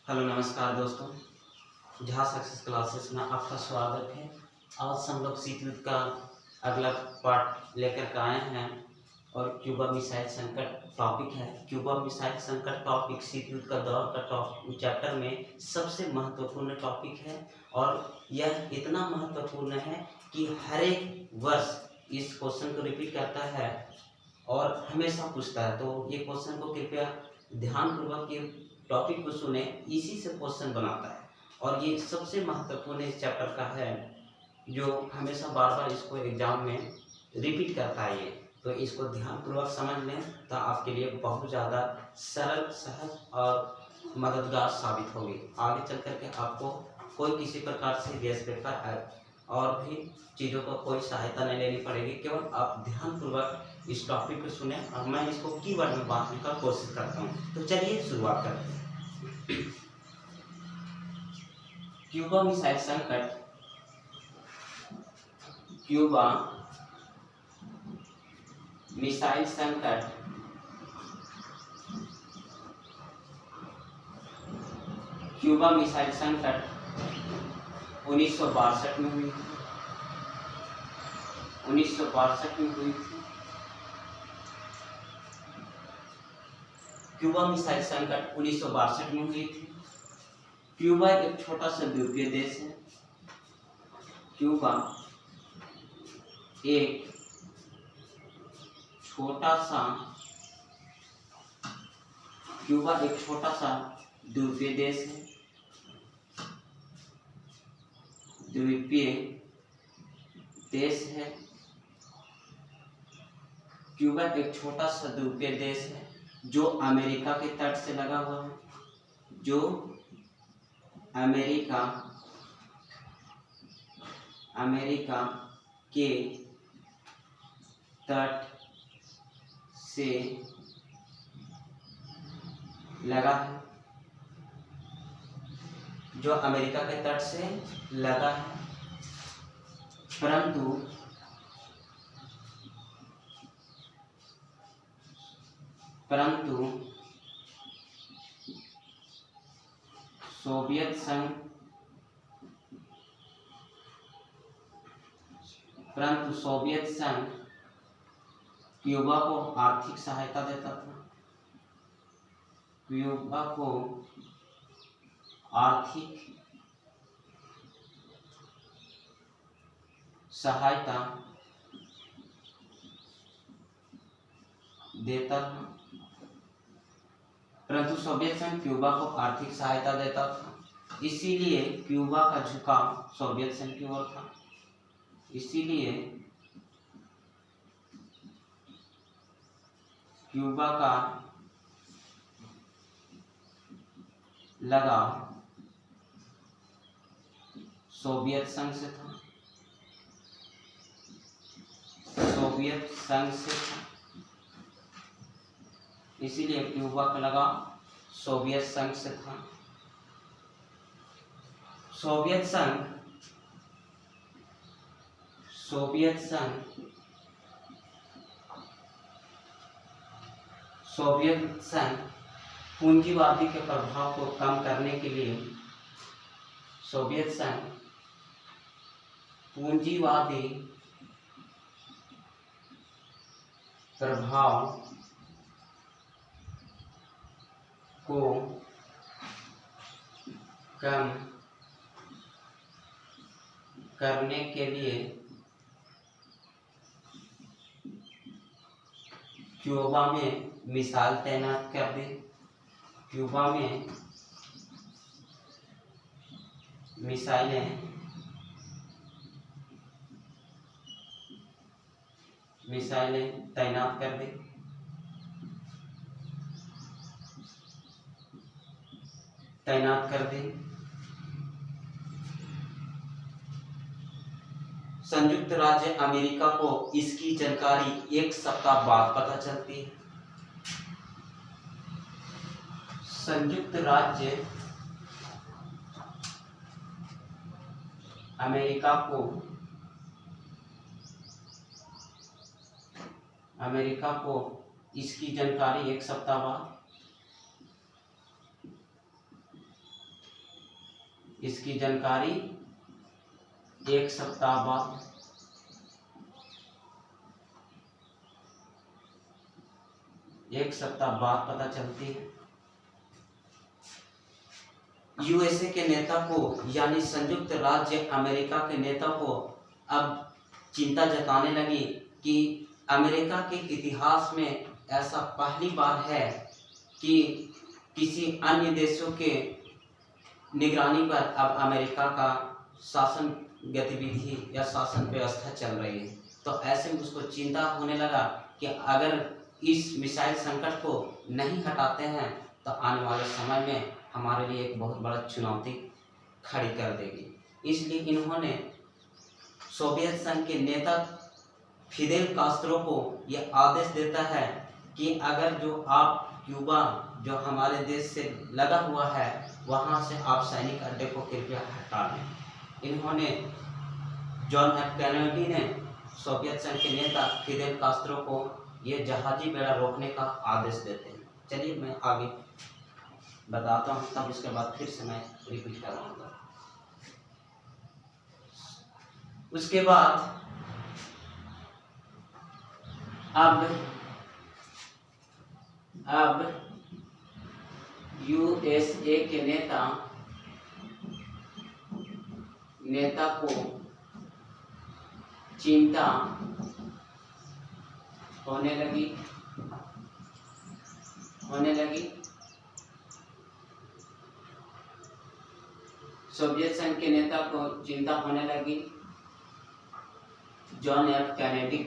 Hello नमस्कार दोस्तों, जहाँ सक्सेस क्लासेस में आपका स्वागत है। आज हम लोग शीतयुद्ध का अगला पार्ट लेकर के आए हैं और क्यूबा मिसाइल संकट टॉपिक है। क्यूबा मिसाइल संकट टॉपिक शीतयुद्ध का दौर का टॉपिक चैप्टर में सबसे महत्वपूर्ण टॉपिक है और यह इतना महत्वपूर्ण है कि हर एक वर्ष इस क्वेश्चन को रिपीट करता है और हमेशा पूछता है। तो ये क्वेश्चन को कृपया ध्यानपूर्वक ये टॉपिक को सुने, इसी से क्वेश्चन बनाता है और ये सबसे महत्वपूर्ण इस चैप्टर का है जो हमेशा बार बार इसको एग्जाम में रिपीट करता है। ये तो इसको ध्यानपूर्वक समझ लें तो आपके लिए बहुत ज़्यादा सरल, सहज और मददगार साबित होगी। आगे चल करके आपको कोई किसी प्रकार से गैस पेपर और भी चीज़ों को कोई सहायता नहीं लेनी पड़ेगी। केवल आप ध्यानपूर्वक इस टॉपिक को सुने और मैं इसको कीवर्ड में बांटने का कोशिश करता हूँ। तो चलिए शुरुआत करते हैं। क्यूबा मिसाइल संकट। क्यूबा मिसाइल संकट क्यूबा मिसाइल संकट 1962 में हुई थी। 1962 में हुई थी। क्यूबा मिसाइल संकट 1962 में हुई थी। क्यूबा एक छोटा सा द्वीपीय देश है। क्यूबा एक छोटा सा द्वीपीय देश है। द्वीपीय देश है। क्यूबा एक छोटा सा द्वीपीय देश है जो अमेरिका के तट से लगा हुआ है। जो अमेरिका के तट से लगा है। जो अमेरिका के तट से लगा है, परंतु सोवियत संघ क्यूबा को आर्थिक सहायता देता था। क्यूबा को आर्थिक सहायता देता था, परंतु सोवियत संघ क्यूबा को आर्थिक सहायता देता था, इसीलिए क्यूबा का झुकाव सोवियत संघ की ओर था। इसीलिए क्यूबा का लगाव सोवियत संघ से था। इसीलिए क्यूबा का लगाव सोवियत संघ से था। सोवियत संघ पूंजीवादी के प्रभाव को कम करने के लिए पूंजीवादी प्रभाव को कम करने के लिए क्यूबा में मिसाइल तैनात कर दी। क्यूबा में मिसाइलें तैनात कर दी। संयुक्त राज्य अमेरिका को इसकी जानकारी एक सप्ताह बाद पता चलती है। संयुक्त राज्य अमेरिका को इसकी जानकारी एक सप्ताह बाद इसकी जानकारी एक सप्ताह बाद पता चलती है। यूएसए के नेता को यानी संयुक्त राज्य अमेरिका के नेता को अब चिंता जताने लगी कि अमेरिका के इतिहास में ऐसा पहली बार है कि किसी अन्य देशों के निगरानी पर अब अमेरिका का शासन गतिविधि या शासन व्यवस्था चल रही है। तो ऐसे में उसको चिंता होने लगा कि अगर इस मिसाइल संकट को नहीं हटाते हैं तो आने वाले समय में हमारे लिए एक बहुत बड़ा चुनौती खड़ी कर देगी। इसलिए इन्होंने सोवियत संघ के नेता फिदेल कास्त्रो को यह आदेश देता है कि अगर जो आप क्यूबा जो हमारे देश से लगा हुआ है वहाँ से आप सैनिक अड्डे को कृपया हटा लें। इन्होंने जॉन एफ कैनेडी ने सोवियत संघ के नेता फिदेल कास्त्रो को ये जहाजी बेड़ा रोकने का आदेश देते हैं। चलिए मैं आगे बताता हूँ, तब इसके बाद फिर से मैं रिपीट कराऊंगा। उसके बाद अब यूएसए के नेता को चिंता होने लगी। सोवियत संघ के नेता को चिंता होने लगी। जॉन एफ कैनेडी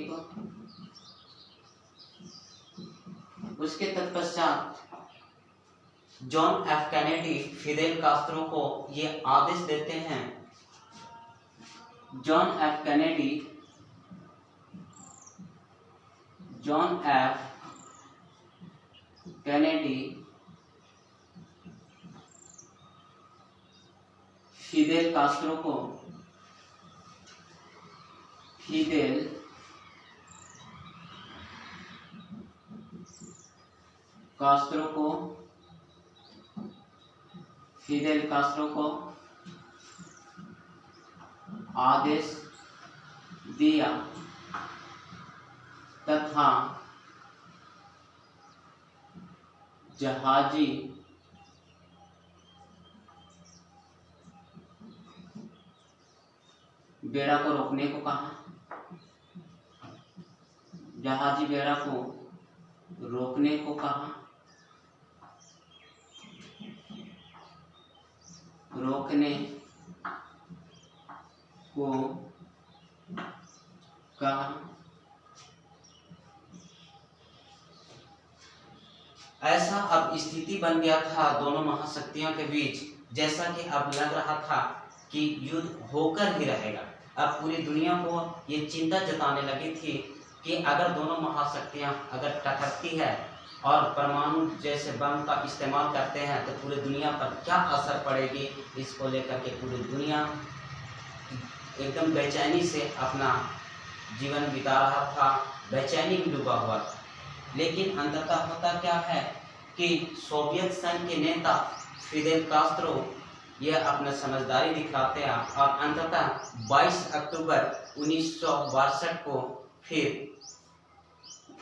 को उसके तत्पश्चात John F Kennedy Fidel Castro को ये आदेश देते हैं। John F Kennedy Fidel Castro को आदेश दिया तथा जहाजी बेड़ा को रोकने को कहा। जहाजी बेड़ा को रोकने को कहा। ऐसा अब स्थिति बन गया था दोनों महाशक्तियों के बीच, जैसा कि अब लग रहा था कि युद्ध होकर ही रहेगा। अब पूरी दुनिया को ये चिंता जताने लगी थी कि अगर दोनों महाशक्तियां अगर टकराती है और परमाणु जैसे बम का इस्तेमाल करते हैं तो पूरी दुनिया पर क्या असर पड़ेगी, इसको लेकर के पूरी दुनिया एकदम बेचैनी से अपना जीवन बिता रहा था, बेचैनी में डूबा हुआ था। लेकिन अंततः होता क्या है कि सोवियत संघ के नेता फिदेल कास्त्रो यह अपना समझदारी दिखाते हैं और अंततः 22 अक्टूबर 1962 को फिर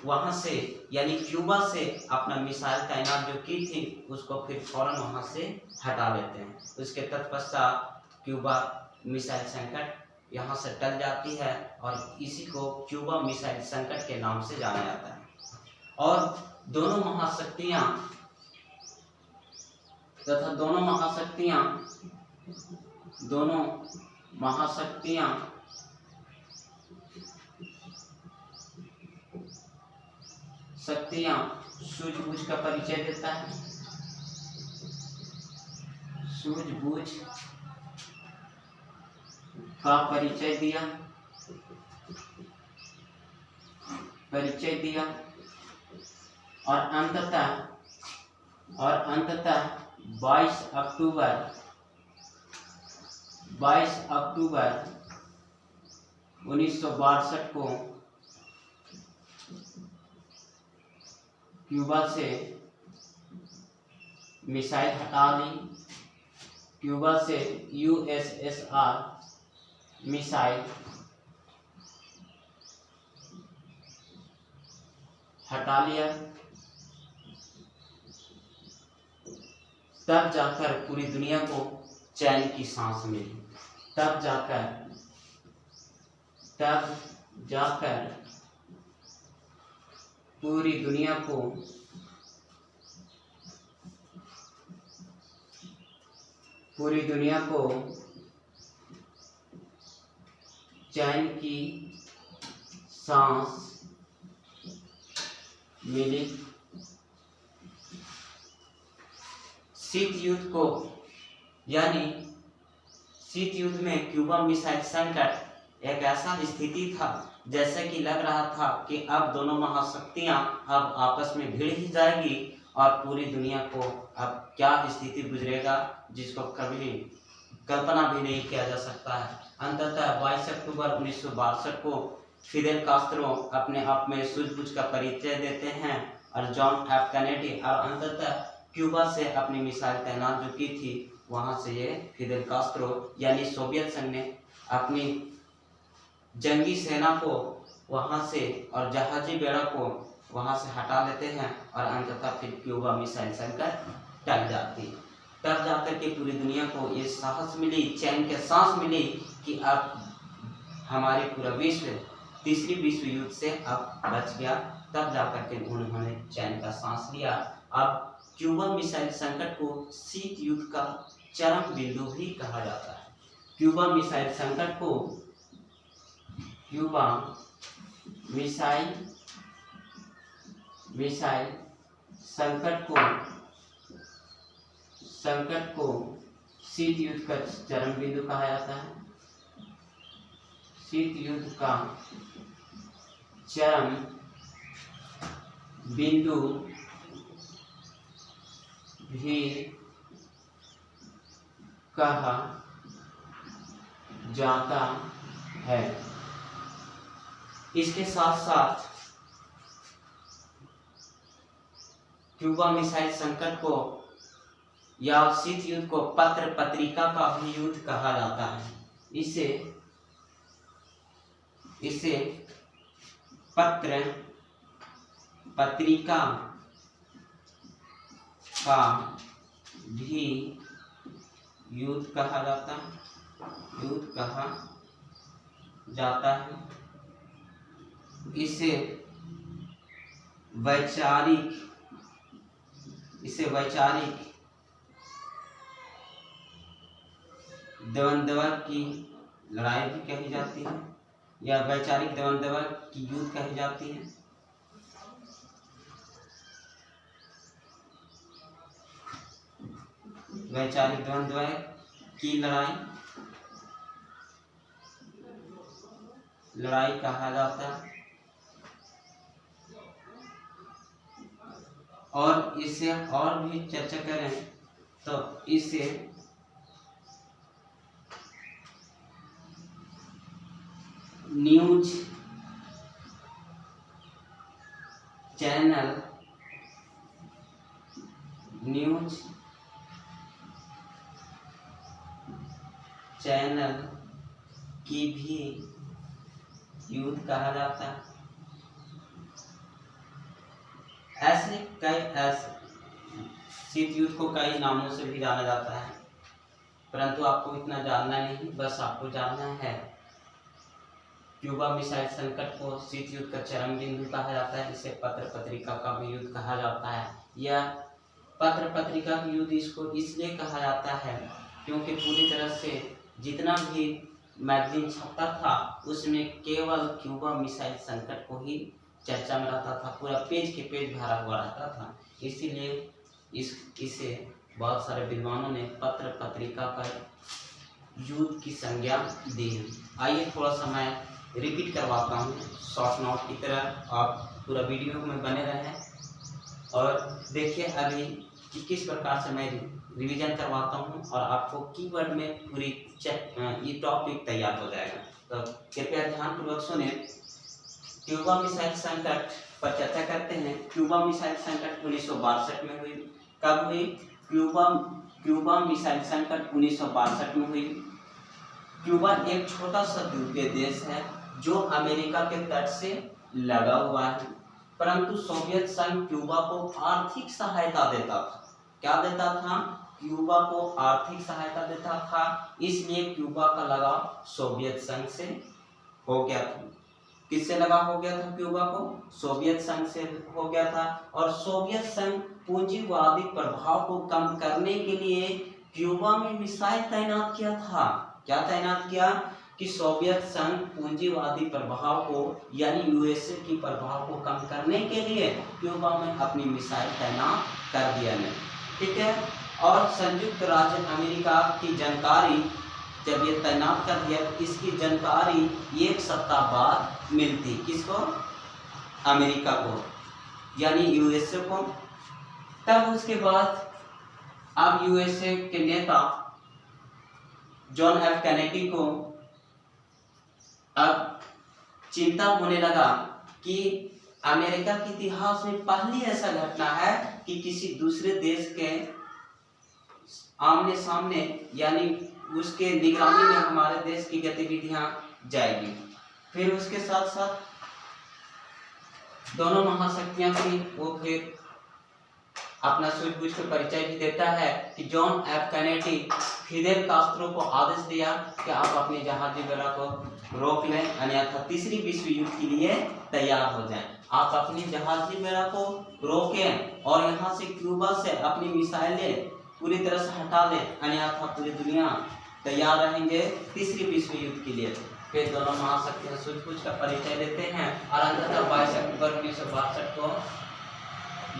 वहां से यानी क्यूबा से अपना मिसाइल तैनात जो की थी उसको फिर फौरन वहां से हटा लेते हैं। उसके तत्पश्चात क्यूबा मिसाइल संकट यहाँ से टल जाती है और इसी को क्यूबा मिसाइल संकट के नाम से जाना जाता है। और दोनों महाशक्तियां सूझबूझ का परिचय देता है। सूझबूझ का परिचय दिया और अंततः 22 अक्टूबर 1962 को क्यूबा से मिसाइल हटा ली। क्यूबा से यूएसएसआर मिसाइल हटा लिया। तब जाकर पूरी दुनिया को चैन की सांस मिली। तब जाकर पूरी दुनिया को चैन की सांस मिली। शीत युद्ध में क्यूबा मिसाइल संकट एक ऐसा स्थिति था जैसे कि लग रहा था कि अब दोनों महाशक्तियां अब आपस में भिड़ ही जाएगी और पूरी दुनिया को अब क्या स्थिति गुजरेगा जिसको कभी कल्पना भी नहीं किया जा सकता है। अंततः 22 अक्टूबर 1962 को फिदेल कास्त्रो अपने आप में सूझबूझ का परिचय देते हैं और जॉन एफ कैनेडी और अंततः क्यूबा से अपनी मिसाइल तैनात जो की थी वहां से ये फिदेल कास्त्रो यानी सोवियत संघ ने अपनी जंगी सेना को वहां से और जहाजी बेड़ा को वहां से हटा लेते हैं और अंततः फिर क्यूबा मिसाइल संकट टल जाती है। तब जाकर के पूरी दुनिया को ये साहस मिली, चैन के सांस मिली कि अब हमारे पूरा विश्व तीसरी विश्व युद्ध से अब बच गया। तब जाकर के उन्होंने चैन का सांस लिया। अब क्यूबा मिसाइल संकट को शीत युद्ध का चरम बिंदु भी कहा जाता है। क्यूबा मिसाइल संकट को शीत युद्ध का चरम बिंदु कहा जाता है। शीत युद्ध का चरम बिंदु भी कहा जाता है। इसके साथ साथ क्यूबा मिसाइल संकट को या शीत युद्ध को पत्र पत्रिका का भी युद्ध कहा जाता है। इसे पत्र पत्रिका का भी युद्ध कहा जाता है। इसे वैचारिक द्वंद्व की लड़ाई भी कही जाती है या वैचारिक द्वंद्व की युद्ध कही जाती है। वैचारिक द्वंद्व की लड़ाई कहा जाता है। और इसे और भी चर्चा करें तो इसे न्यूज चैनल की भी युद्ध कहा जाता है। शीत युद्ध को कई नामों से भी जाना जाता है, परंतु आपको इतना जानना नहीं, बस आपको जानना है क्यूबा मिसाइल संकट को शीत युद्ध का चरम बिंदु कहा जाता है। इसे पत्र पत्रिका का भी युद्ध कहा जाता है। यह पत्र पत्रिका का युद्ध इसको इसलिए कहा जाता है क्योंकि पूरी तरह से जितना भी मैगजीन छपता था उसमें केवल क्यूबा मिसाइल संकट को ही चर्चा में रहता था। पूरा पेज के पेज भरा हुआ रहता था। इसीलिए इसे बहुत सारे विद्वानों ने पत्र पत्रिका का युद्ध की संज्ञा दी है। आइए थोड़ा सा मैं रिपीट करवाता हूँ शॉर्ट नोट की तरह। आप पूरा वीडियो में बने रहें और देखिए अभी कि किस प्रकार से मैं रिवीजन करवाता हूँ और आपको कीवर्ड में पूरी ये टॉपिक तैयार हो जाएगा। तो कृपया ध्यानपूर्वक सुने। क्यूबा मिसाइल संकट पर चर्चा करते हैं। क्यूबा मिसाइल संकट 1962 में हुई। कब हुई? क्यूबा मिसाइल संकट 1962 में हुई। क्यूबा एक छोटा सा द्वीपीय देश है जो अमेरिका के तट से लगा हुआ है, परंतु सोवियत संघ क्यूबा को आर्थिक सहायता देता था। क्या देता था? क्यूबा को आर्थिक सहायता देता था, इसलिए क्यूबा का लगाव सोवियत संघ से हो गया था। किससे लगा हो गया था क्यूबा को? सोवियत संघ से हो गया था। और सोवियत संघ पूंजीवादी प्रभाव को कम करने के लिए क्यूबा में मिसाइल तैनात किया था। क्या तैनात किया? कि सोवियत संघ पूंजीवादी प्रभाव को यानी यूएसए की प्रभाव को कम करने के लिए क्यूबा में अपनी मिसाइल तैनात कर दिया ने। ठीक है। और संयुक्त राज्य अमेरिका की जानकारी जब ये तैनात कर दिया, इसकी जानकारी एक सप्ताह बाद मिलती। किसको? अमेरिका को, यानी यूएसए को। तब उसके बाद अब यूएसए के नेता जॉन एफ कैनेडी को अब चिंता होने लगा कि अमेरिका के इतिहास में पहली ऐसा घटना है कि किसी दूसरे देश के आमने सामने यानी उसके निगरानी में हमारे देश की गतिविधियां जाएगी। फिर उसके साथ साथ दोनों महाशक्तियां थी, वो फिर अपना सूझबूझ का परिचय भी देता है कि John F Kennedy Fidel Castro को आदेश दिया कि आप अपनी जहाजी बेड़ा को रोक लें, अन्यथा तीसरी विश्व युद्ध के लिए तैयार हो जाएं। आप अपनी जहाजी बेड़ा को रोकें और यहाँ से क्यूबा से अपनी मिसाइलें पूरी तरह से हटा लें, अन्यथा पूरी दुनिया तैयार रहेंगे तीसरी विश्व युद्ध के लिए। फिर दोनों महाशक्तियां सूझबूझ का परिचय देते हैं और अंततः 22 अक्टूबर 1962 को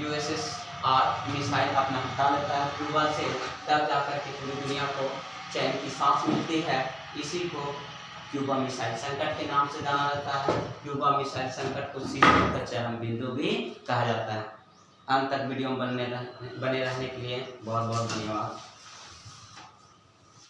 यूएसएसआर मिसाइल अपना हटा लेता है क्यूबा से। तब जाकर के पूरी दुनिया को चैन की सांस मिलती है। इसी को क्यूबा मिसाइल संकट के नाम से जाना जाता है। क्यूबा मिसाइल संकट को शीतयुद्ध का चरम बिंदु भी कहा जाता है। अंत तक वीडियो में बने रहने के लिए बहुत बहुत धन्यवाद।